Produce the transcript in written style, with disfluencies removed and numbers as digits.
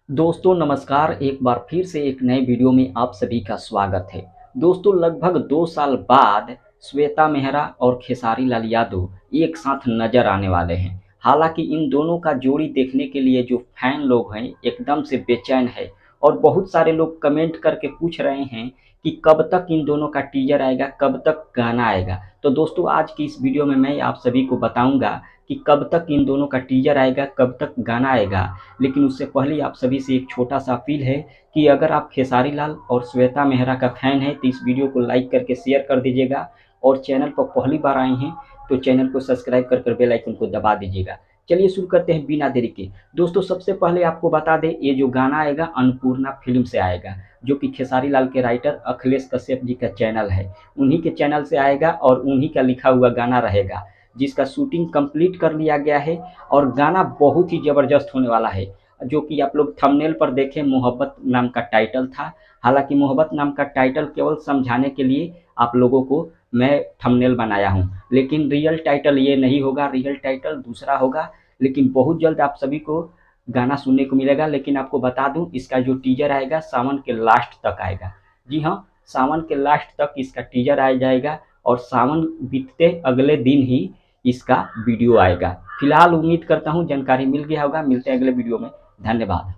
दोस्तों नमस्कार। एक बार फिर से एक नए वीडियो में आप सभी का स्वागत है। दोस्तों लगभग 2 साल बाद श्वेता मेहरा और खेसारी लाल यादव एक साथ नजर आने वाले हैं। हालांकि इन दोनों का जोड़ी देखने के लिए जो फैन लोग हैं एकदम से बेचैन है और बहुत सारे लोग कमेंट करके पूछ रहे हैं कि कब तक इन दोनों का टीजर आएगा, कब तक गाना आएगा। तो दोस्तों आज की इस वीडियो में मैं आप सभी को बताऊंगा कि कब तक इन दोनों का टीजर आएगा, कब तक गाना आएगा। लेकिन उससे पहले आप सभी से एक छोटा सा अपील है कि अगर आप खेसारी लाल और श्वेता मेहरा का फैन है तो इस वीडियो को लाइक करके शेयर कर दीजिएगा और चैनल पर पहली बार आए हैं तो चैनल को सब्सक्राइब कर बेल आइकन को दबा दीजिएगा। चलिए शुरू करते हैं बिना देरी के। दोस्तों सबसे पहले आपको बता दें ये जो गाना आएगा अन्नपूर्णा फिल्म से आएगा, जो कि खेसारी लाल के राइटर अखिलेश कश्यप जी का चैनल है, उन्हीं के चैनल से आएगा और उन्हीं का लिखा हुआ गाना रहेगा, जिसका शूटिंग कंप्लीट कर लिया गया है। और गाना बहुत ही ज़बरदस्त होने वाला है, जो कि आप लोग थंबनेल पर देखें मोहब्बत नाम का टाइटल था। हालांकि मोहब्बत नाम का टाइटल केवल समझाने के लिए आप लोगों को मैं थंबनेल बनाया हूं, लेकिन रियल टाइटल ये नहीं होगा, रियल टाइटल दूसरा होगा। लेकिन बहुत जल्द आप सभी को गाना सुनने को मिलेगा। लेकिन आपको बता दूं इसका जो टीजर आएगा सावन के लास्ट तक आएगा। जी हाँ, सावन के लास्ट तक इसका टीजर आ जाएगा और सावन बीतते अगले दिन ही इसका वीडियो आएगा। फिलहाल उम्मीद करता हूँ जानकारी मिल गया होगा। मिलते हैं अगले वीडियो में। धन्यवाद।